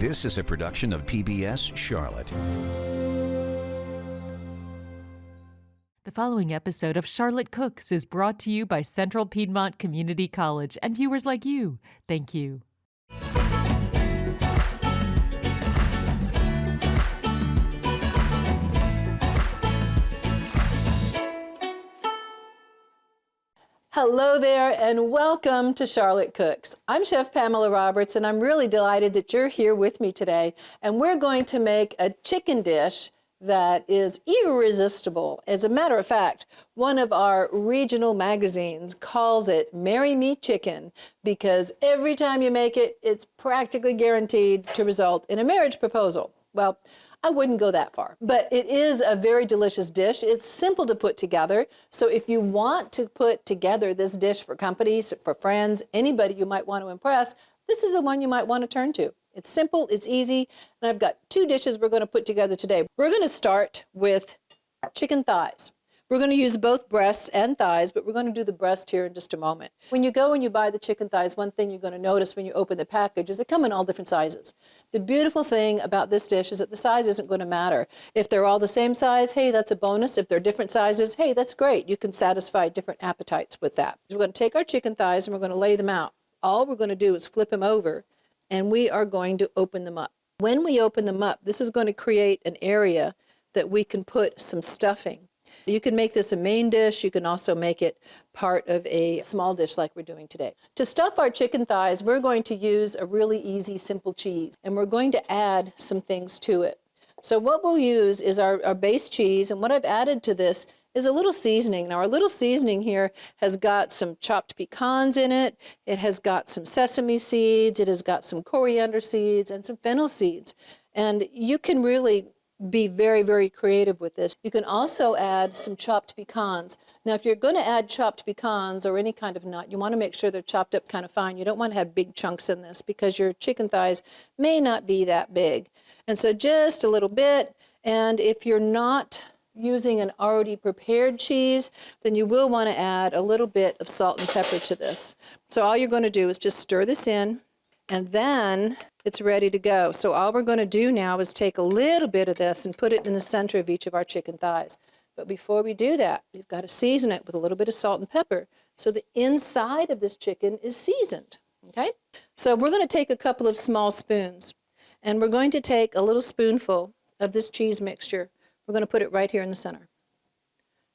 This is a production of PBS Charlotte. The following episode of Charlotte Cooks is brought to you by Central Piedmont Community College and viewers like you. Thank you. Hello there and welcome to Charlotte Cooks. I'm Chef Pamela Roberts and I'm really delighted that you're here with me today, and we're going to make a chicken dish that is irresistible. As a matter of fact, one of our regional magazines calls it Marry Me Chicken because every time you make it, it's practically guaranteed to result in a marriage proposal. Well, I wouldn't go that far, but it is a very delicious dish. It's simple to put together. So if you want to put together this dish for companies, for friends, anybody you might want to impress, this is the one you might want to turn to. It's simple, it's easy, and I've got two dishes we're going to put together today. We're going to start with chicken thighs. We're going to use both breasts and thighs, but we're going to do the breast here in just a moment. When you go and you buy the chicken thighs, one thing you're going to notice when you open the package is they come in all different sizes. The beautiful thing about this dish is that the size isn't going to matter. If they're all the same size, hey, that's a bonus. If they're different sizes, hey, that's great. You can satisfy different appetites with that. We're going to take our chicken thighs and we're going to lay them out. All we're going to do is flip them over and we are going to open them up. When we open them up, this is going to create an area that we can put some stuffing. You can make this a main dish. You can also make it part of a small dish like we're doing today. To stuff our chicken thighs, we're going to use a really easy, simple cheese, and we're going to add some things to it. So what we'll use is our base cheese, and what I've added to this is a little seasoning. Now, our little seasoning here has got some chopped pecans in it. It has got some sesame seeds. It has got some coriander seeds and some fennel seeds. And you can really be very, very creative with this. You can also add some chopped pecans. Now, if you're going to add chopped pecans or any kind of nut, you want to make sure they're chopped up kind of fine. You don't want to have big chunks in this because your chicken thighs may not be that big. And so just a little bit. And if you're not using an already prepared cheese, then you will want to add a little bit of salt and pepper to this. So all you're going to do is just stir this in, and then it's ready to go. So all we're going to do now is take a little bit of this and put it in the center of each of our chicken thighs. But before we do that, we've got to season it with a little bit of salt and pepper so the inside of this chicken is seasoned, okay? So we're going to take a couple of small spoons, and we're going to take a little spoonful of this cheese mixture. We're going to put it right here in the center,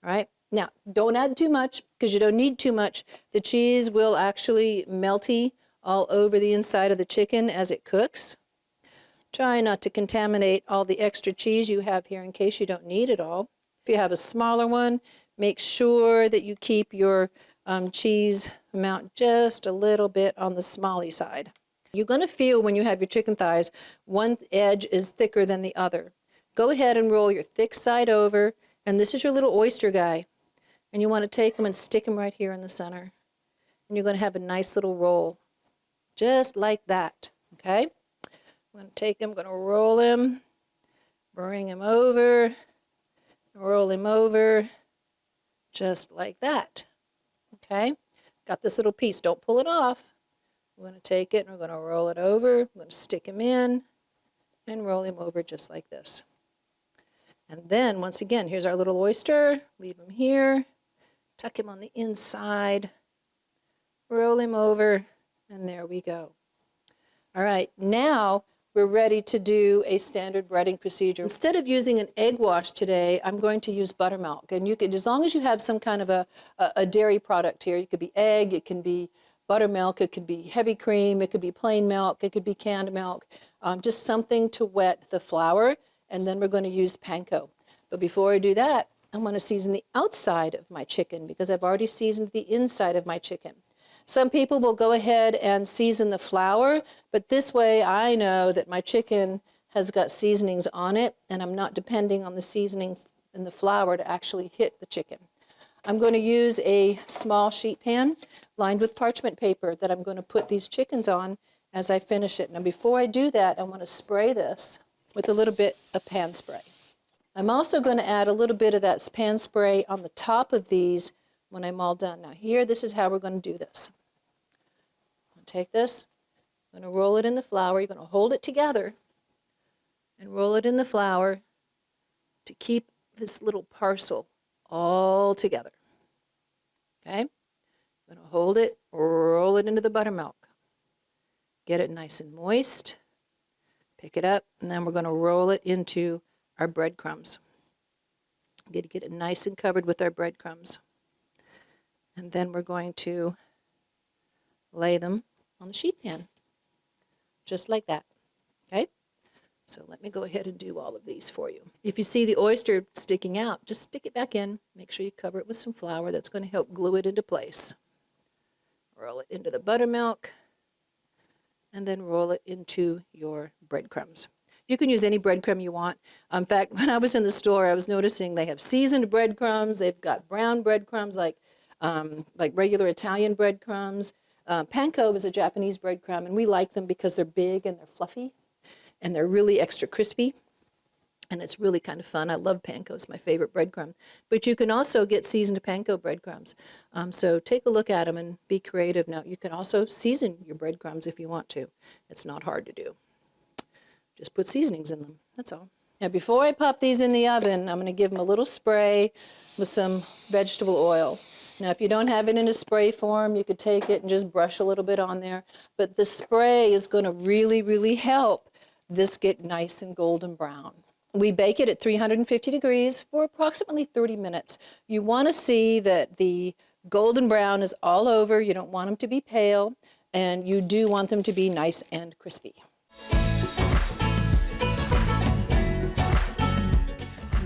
all right? Now, don't add too much because you don't need too much. The cheese will actually melty all over the inside of the chicken as it cooks. Try not to contaminate all the extra cheese you have here in case you don't need it all. If you have a smaller one, make sure that you keep your cheese amount just a little bit on the smally side. You're going to feel when you have your chicken thighs, one edge is thicker than the other. Go ahead and roll your thick side over, and this is your little oyster guy. And you want to take them and stick them right here in the center. And you're going to have a nice little roll. Just like that, okay? I'm going to take him, I'm going to roll him, bring him over, roll him over, just like that, okay? Got this little piece, don't pull it off. We're going to take it and we're going to roll it over, we're going to stick him in and roll him over just like this. And then, once again, here's our little oyster, leave him here, tuck him on the inside, roll him over, and there we go. All right, now we're ready to do a standard breading procedure. Instead of using an egg wash today, I'm going to use buttermilk. And you can, as long as you have some kind of a dairy product here, it could be egg, it can be buttermilk, it could be heavy cream, it could be plain milk, it could be canned milk, just something to wet the flour, and then we're going to use panko. But before I do that, I want to season the outside of my chicken because I've already seasoned the inside of my chicken. Some people will go ahead and season the flour, but this way I know that my chicken has got seasonings on it and I'm not depending on the seasoning in the flour to actually hit the chicken. I'm going to use a small sheet pan lined with parchment paper that I'm going to put these chickens on as I finish it. Now before I do that, I want to spray this with a little bit of pan spray. I'm also going to add a little bit of that pan spray on the top of these when I'm all done. Now here, this is how we're going to do this. Take this, I'm going to roll it in the flour. You're going to hold it together and roll it in the flour to keep this little parcel all together. Okay? I'm going to hold it, roll it into the buttermilk. Get it nice and moist. Pick it up, and then we're going to roll it into our breadcrumbs. Get it nice and covered with our breadcrumbs. And then we're going to lay them on the sheet pan, just like that. Okay? So let me go ahead and do all of these for you. If you see the oyster sticking out, just stick it back in. Make sure you cover it with some flour. That's going to help glue it into place. Roll it into the buttermilk, and then roll it into your breadcrumbs. You can use any breadcrumb you want. In fact, when I was in the store, I was noticing they have seasoned breadcrumbs. They've got brown breadcrumbs like regular Italian breadcrumbs. Panko is a Japanese breadcrumb, and we like them because they're big and they're fluffy, and they're really extra crispy, and it's really kind of fun. I love panko. It's my favorite breadcrumb. But you can also get seasoned panko breadcrumbs. So take a look at them and be creative. Now, you can also season your breadcrumbs if you want to. It's not hard to do. Just put seasonings in them. That's all. Now, before I pop these in the oven, I'm going to give them a little spray with some vegetable oil. Now, if you don't have it in a spray form, you could take it and just brush a little bit on there. But the spray is going to really, really help this get nice and golden brown. We bake it at 350 degrees for approximately 30 minutes. You want to see that the golden brown is all over. You don't want them to be pale, and you do want them to be nice and crispy.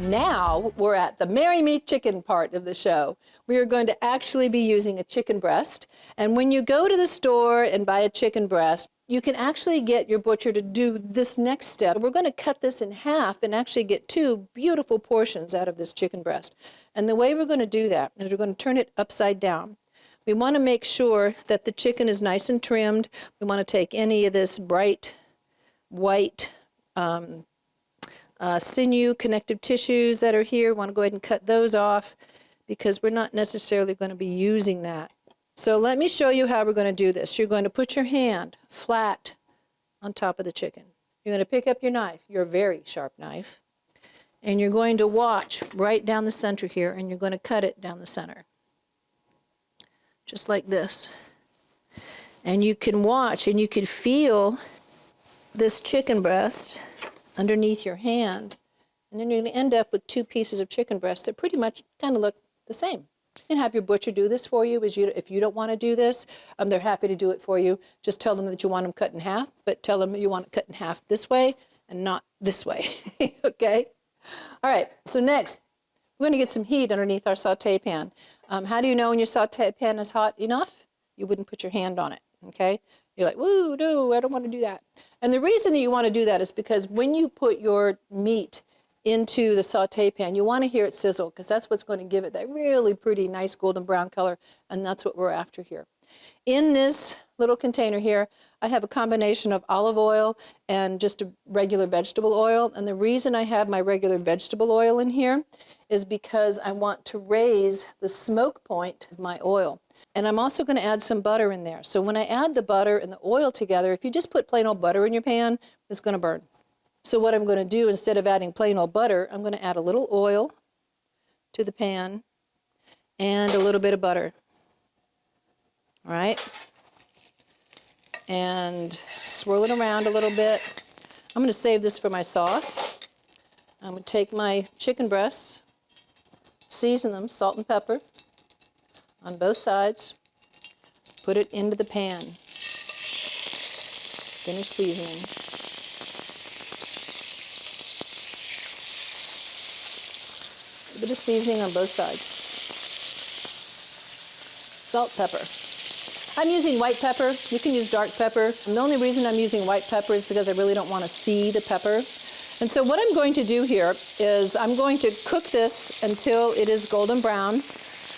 Now we're at the Marry Me Chicken part of the show. We are going to actually be using a chicken breast. And when you go to the store and buy a chicken breast, you can actually get your butcher to do this next step. We're going to cut this in half and actually get two beautiful portions out of this chicken breast. And the way we're going to do that is we're going to turn it upside down. We want to make sure that the chicken is nice and trimmed. We want to take any of this bright white sinew connective tissues that are here. We want to go ahead and cut those off because we're not necessarily going to be using that. So let me show you how we're going to do this. You're going to put your hand flat on top of the chicken. You're going to pick up your knife, your very sharp knife, and you're going to watch right down the center here, and you're going to cut it down the center. Just like this. And you can watch and you can feel this chicken breast underneath your hand, and then you're going to end up with two pieces of chicken breast that pretty much kind of look the same. You can have your butcher do this for you. If you don't want to do this, they're happy to do it for you. Just tell them that you want them cut in half, but tell them you want it cut in half this way and not this way, okay? All right, so next, we're going to get some heat underneath our saute pan. How do you know when your saute pan is hot enough? You wouldn't put your hand on it, okay? You're like, woo, no, I don't want to do that. And the reason that you want to do that is because when you put your meat into the saute pan, you want to hear it sizzle because that's what's going to give it that really pretty nice golden brown color, and that's what we're after here. In this little container here, I have a combination of olive oil and just a regular vegetable oil, and the reason I have my regular vegetable oil in here is because I want to raise the smoke point of my oil. And I'm also going to add some butter in there. So when I add the butter and the oil together, if you just put plain old butter in your pan, it's going to burn. So what I'm going to do, instead of adding plain old butter, I'm going to add a little oil to the pan and a little bit of butter. All right? And swirl it around a little bit. I'm going to save this for my sauce. I'm going to take my chicken breasts, season them, salt and pepper on both sides, put it into the pan, finish seasoning. A bit of seasoning on both sides. Salt, pepper. I'm using white pepper. You can use dark pepper. And the only reason I'm using white pepper is because I really don't want to see the pepper. And so what I'm going to do here is I'm going to cook this until it is golden brown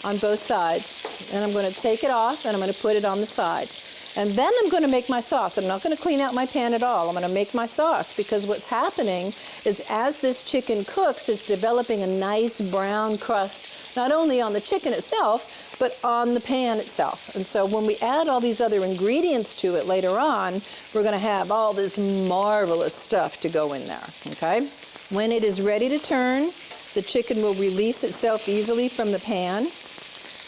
on both sides. And I'm going to take it off and I'm going to put it on the side. And then I'm going to make my sauce. I'm not going to clean out my pan at all. I'm going to make my sauce because what's happening is as this chicken cooks, it's developing a nice brown crust, not only on the chicken itself, but on the pan itself. And so when we add all these other ingredients to it later on, we're going to have all this marvelous stuff to go in there, okay? When it is ready to turn, the chicken will release itself easily from the pan,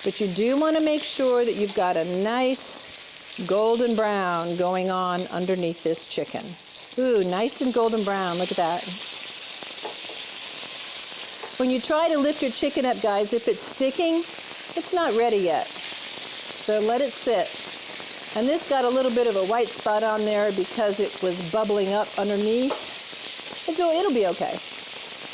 but you do want to make sure that you've got a nice golden brown going on underneath this chicken. Ooh, nice and golden brown, look at that. When you try to lift your chicken up, guys, if it's sticking, it's not ready yet. So let it sit. And this got a little bit of a white spot on there because it was bubbling up underneath. It'll be okay.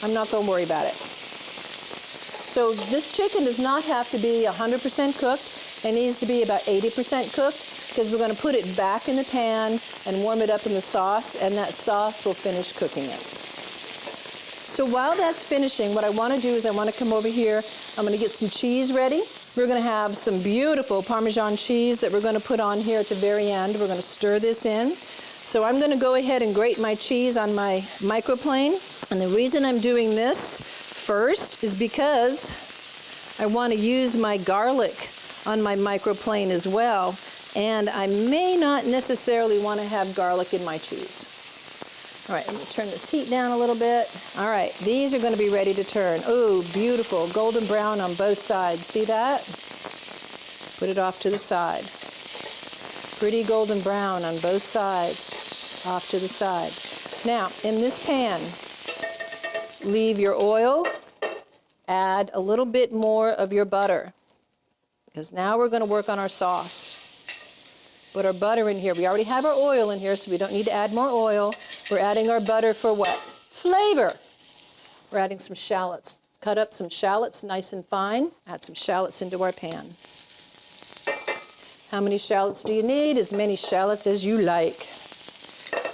I'm not going to worry about it. So this chicken does not have to be 100% cooked. It needs to be about 80% cooked because we're going to put it back in the pan and warm it up in the sauce, and that sauce will finish cooking it. So while that's finishing, what I want to do is I want to come over here. I'm going to get some cheese ready. We're going to have some beautiful Parmesan cheese that we're going to put on here at the very end. We're going to stir this in. So I'm going to go ahead and grate my cheese on my microplane. And the reason I'm doing this first is because I want to use my garlic on my microplane as well. And I may not necessarily want to have garlic in my cheese. All right, let me turn this heat down a little bit. All right, these are going to be ready to turn. Oh, beautiful, golden brown on both sides. See that? Put it off to the side. Pretty golden brown on both sides, off to the side. Now, in this pan, leave your oil, add a little bit more of your butter, because now we're going to work on our sauce. Put our butter in here. We already have our oil in here, so we don't need to add more oil. We're adding our butter for what? Flavor. We're adding some shallots. Cut up some shallots nice and fine. Add some shallots into our pan. How many shallots do you need? As many shallots as you like.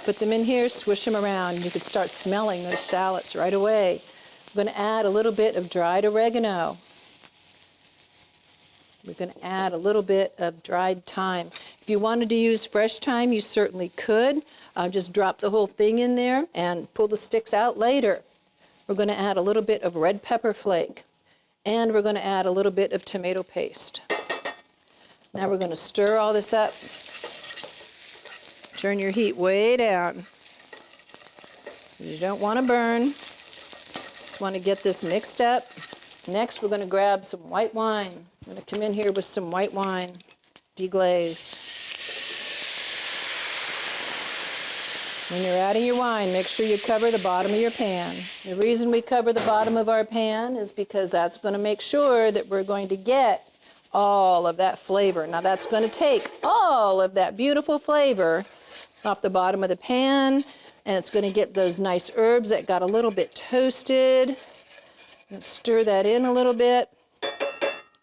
Put them in here, swish them around. You could start smelling those shallots right away. I'm going to add a little bit of dried oregano. We're going to add a little bit of dried thyme. If you wanted to use fresh thyme, you certainly could. Just drop the whole thing in there and pull the sticks out later. We're going to add a little bit of red pepper flake, and we're going to add a little bit of tomato paste. Now we're going to stir all this up. Turn your heat way down. You don't want to burn. Just want to get this mixed up. Next, we're going to grab some white wine. I'm going to come in here with some white wine, deglazed. When you're adding your wine, make sure you cover the bottom of your pan. The reason we cover the bottom of our pan is because that's going to make sure that we're going to get all of that flavor. Now that's going to take all of that beautiful flavor off the bottom of the pan, and it's going to get those nice herbs that got a little bit toasted. Stir that in a little bit.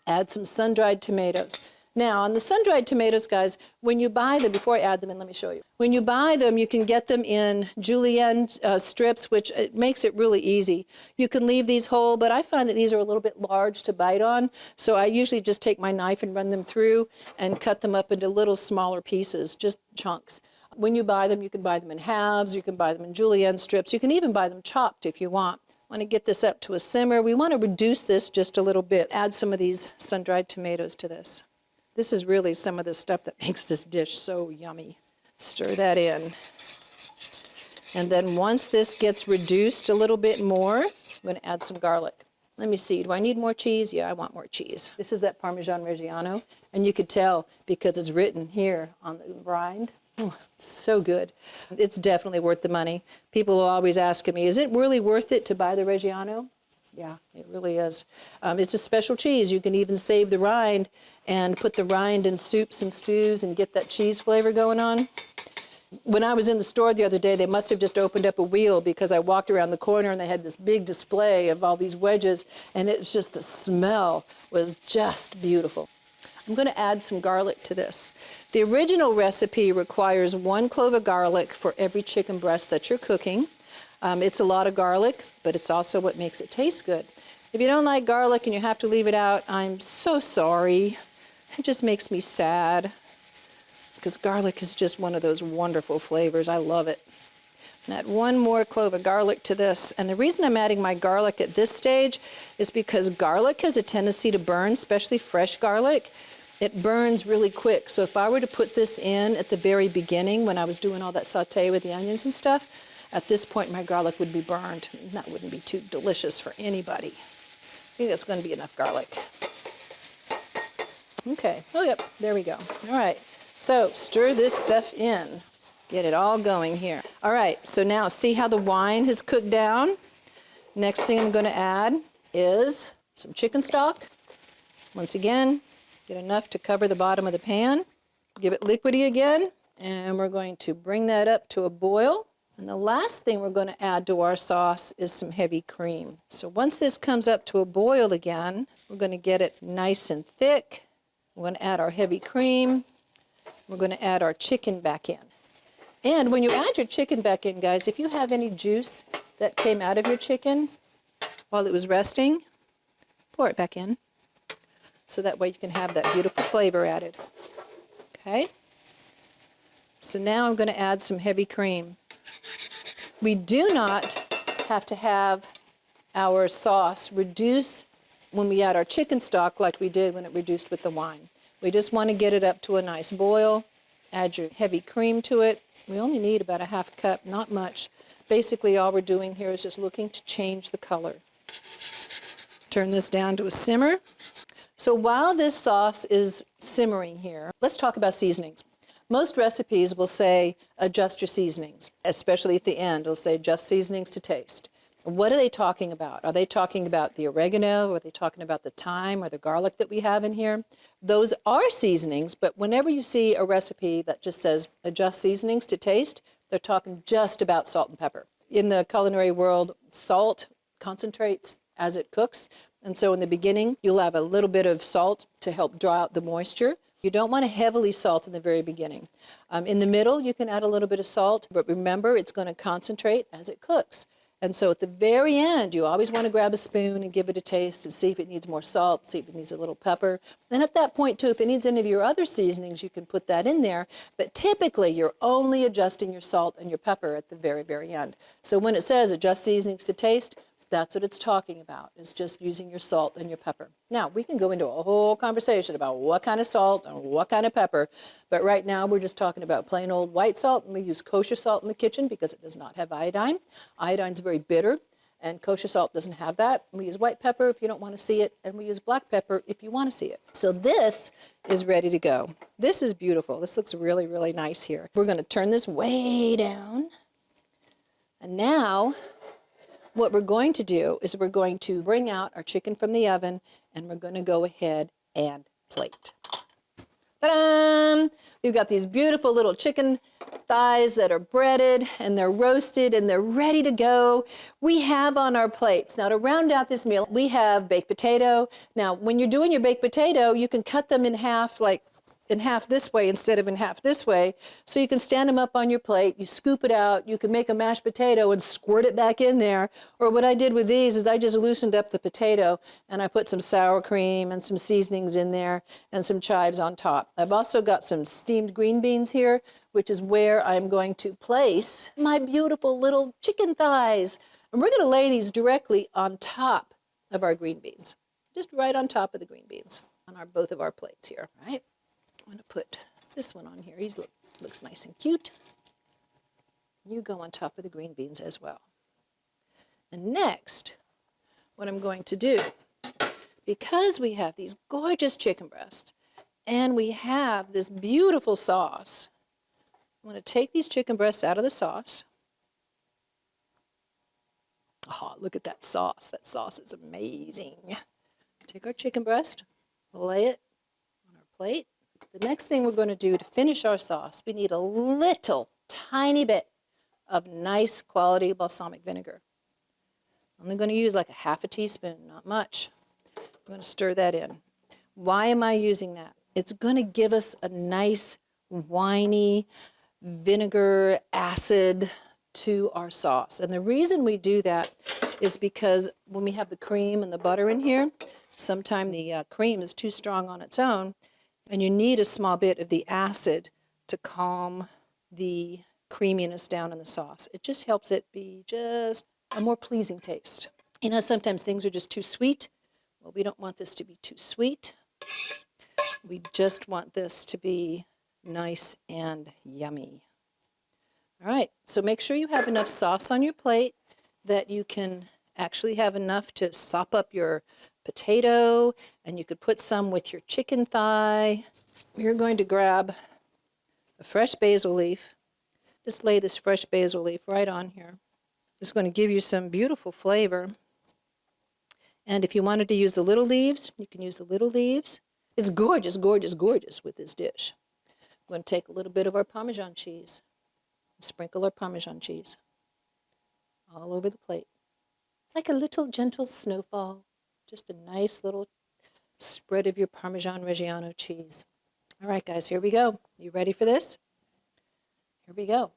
Add some sun-dried tomatoes. Now, on the sun-dried tomatoes, guys, when you buy them, before I add them in, let me show you. When you buy them, you can get them in julienne strips, which it makes it really easy. You can leave these whole, but I find that these are a little bit large to bite on, so I usually just take my knife and run them through and cut them up into little smaller pieces, just chunks. When you buy them, you can buy them in halves, you can buy them in julienne strips, you can even buy them chopped if you want. Want to get this up to a simmer. We want to reduce this just a little bit. Add some of these sun-dried tomatoes to this. This is really some of the stuff that makes this dish so yummy. Stir that in. And then once this gets reduced a little bit more, I'm going to add some garlic. Let me see, do I need more cheese? Yeah, I want more cheese. This is that Parmesan Reggiano, and you could tell because it's written here on the rind. Oh, it's so good. It's definitely worth the money. People are always asking me, is it really worth it to buy the Reggiano? Yeah, it really is. It's a special cheese. You can even save the rind and put the rind in soups and stews and get that cheese flavor going on. When I was in the store the other day, they must have just opened up a wheel because I walked around the corner and they had this big display of all these wedges, and it was just, the smell was just beautiful. I'm going to add some garlic to this. The original recipe requires 1 clove of garlic for every chicken breast that you're cooking. It's a lot of garlic, but it's also what makes it taste good. If you don't like garlic and you have to leave it out, I'm so sorry. It just makes me sad. because garlic is just one of those wonderful flavors. I love it. And add one more clove of garlic to this. And the reason I'm adding my garlic at this stage is because garlic has a tendency to burn, especially fresh garlic. It burns really quick. So if I were to put this in at the very beginning when I was doing all that saute with the onions and stuff, at this point my garlic would be burned. And that wouldn't be too delicious for anybody. I think that's going to be enough garlic. Okay, oh yep, there we go. All right, so stir this stuff in. Get it all going here. All right, so now see how the wine has cooked down? Next thing I'm gonna add is some chicken stock. Once again, get enough to cover the bottom of the pan. Give it liquidy again, and we're going to bring that up to a boil. And the last thing we're gonna add to our sauce is some heavy cream. So once this comes up to a boil again, we're gonna get it nice and thick. We're gonna add our heavy cream. We're gonna add our chicken back in. And when you add your chicken back in, guys, if you have any juice that came out of your chicken while it was resting, pour it back in. So that way you can have that beautiful flavor added. Okay? So now I'm going to add some heavy cream. We do not have to have our sauce reduce when we add our chicken stock like we did when it reduced with the wine. We just want to get it up to a nice boil. Add your heavy cream to it. We only need about a half cup, not much. Basically, all we're doing here is just looking to change the color. Turn this down to a simmer. So while this sauce is simmering here, let's talk about seasonings. Most recipes will say adjust your seasonings, especially at the end. It'll say adjust seasonings to taste. What are they talking about? Are they talking about the oregano? Are they talking about the thyme or the garlic that we have in here? Those are seasonings, but whenever you see a recipe that just says adjust seasonings to taste, they're talking just about salt and pepper. In the culinary world, salt concentrates as it cooks, and so in the beginning, you'll have a little bit of salt to help draw out the moisture. You don't want to heavily salt in the very beginning. In the middle, you can add a little bit of salt, but remember, it's going to concentrate as it cooks. And so at the very end, you always want to grab a spoon and give it a taste and see if it needs more salt, see if it needs a little pepper. And at that point, too, if it needs any of your other seasonings, you can put that in there. But typically, you're only adjusting your salt and your pepper at the very, very end. So when it says adjust seasonings to taste, that's what it's talking about. It's just using your salt and your pepper. Now, we can go into a whole conversation about what kind of salt and what kind of pepper, but right now we're just talking about plain old white salt, and we use kosher salt in the kitchen because it does not have iodine. Iodine's very bitter, and kosher salt doesn't have that. We use white pepper if you don't want to see it, and we use black pepper if you want to see it. So this is ready to go. This is beautiful. This looks really, really nice here. We're going to turn this way down, and now what we're going to do is we're going to bring out our chicken from the oven, and we're going to go ahead and plate. Ta-da! We've got these beautiful little chicken thighs that are breaded, and they're roasted, and they're ready to go. We have on our plates. Now, to round out this meal, we have baked potato. Now, when you're doing your baked potato, you can cut them in half, like in half this way instead of in half this way. So you can stand them up on your plate, you scoop it out, you can make a mashed potato and squirt it back in there. Or what I did with these is I just loosened up the potato and I put some sour cream and some seasonings in there and some chives on top. I've also got some steamed green beans here, which is where I'm going to place my beautiful little chicken thighs. And we're going to lay these directly on top of our green beans, just right on top of the green beans on both of our plates here, right? I'm going to put this one on here. He looks nice and cute. You go on top of the green beans as well. And next, what I'm going to do, because we have these gorgeous chicken breasts and we have this beautiful sauce, I'm going to take these chicken breasts out of the sauce. Oh, look at that sauce. That sauce is amazing. Take our chicken breast, lay it on our plate. The next thing we're going to do to finish our sauce, we need a little tiny bit of nice quality balsamic vinegar. I'm only going to use like a half a teaspoon, not much. I'm going to stir that in. Why am I using that? It's going to give us a nice winey vinegar acid to our sauce. And the reason we do that is because when we have the cream and the butter in here, sometimes the cream is too strong on its own, and you need a small bit of the acid to calm the creaminess down in the sauce. It just helps it be just a more pleasing taste. You know, sometimes things are just too sweet. Well, we don't want this to be too sweet. We just want this to be nice and yummy. All right, so make sure you have enough sauce on your plate that you can actually have enough to sop up your potato, and you could put some with your chicken thigh. You're going to grab a fresh basil leaf. Just lay this fresh basil leaf right on here. It's going to give you some beautiful flavor. And if you wanted to use the little leaves, you can use the little leaves. It's gorgeous, gorgeous, gorgeous with this dish. We're going to take a little bit of our Parmesan cheese, sprinkle our Parmesan cheese all over the plate. Like a little gentle snowfall, just a nice little spread of your Parmesan Reggiano cheese. All right, guys, here we go. You ready for this? Here we go.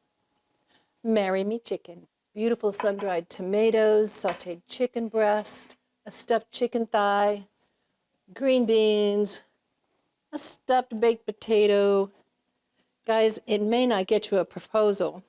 Marry me chicken. Beautiful sun-dried tomatoes, sautéed chicken breast, a stuffed chicken thigh, green beans, a stuffed baked potato. Guys, it may not get you a proposal,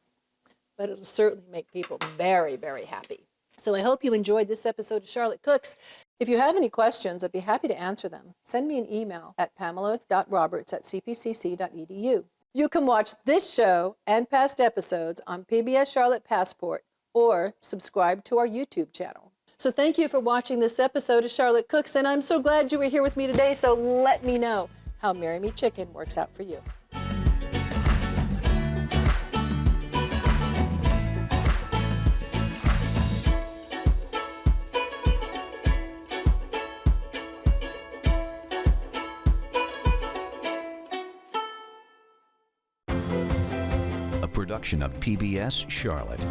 but it'll certainly make people very, very happy. So I hope you enjoyed this episode of Charlotte Cooks. If you have any questions, I'd be happy to answer them. Send me an email at pamela.roberts@cpcc.edu. You can watch this show and past episodes on PBS Charlotte Passport or subscribe to our YouTube channel. So thank you for watching this episode of Charlotte Cooks, and I'm so glad you were here with me today, so let me know how Marry Me Chicken works out for you. A production of PBS Charlotte.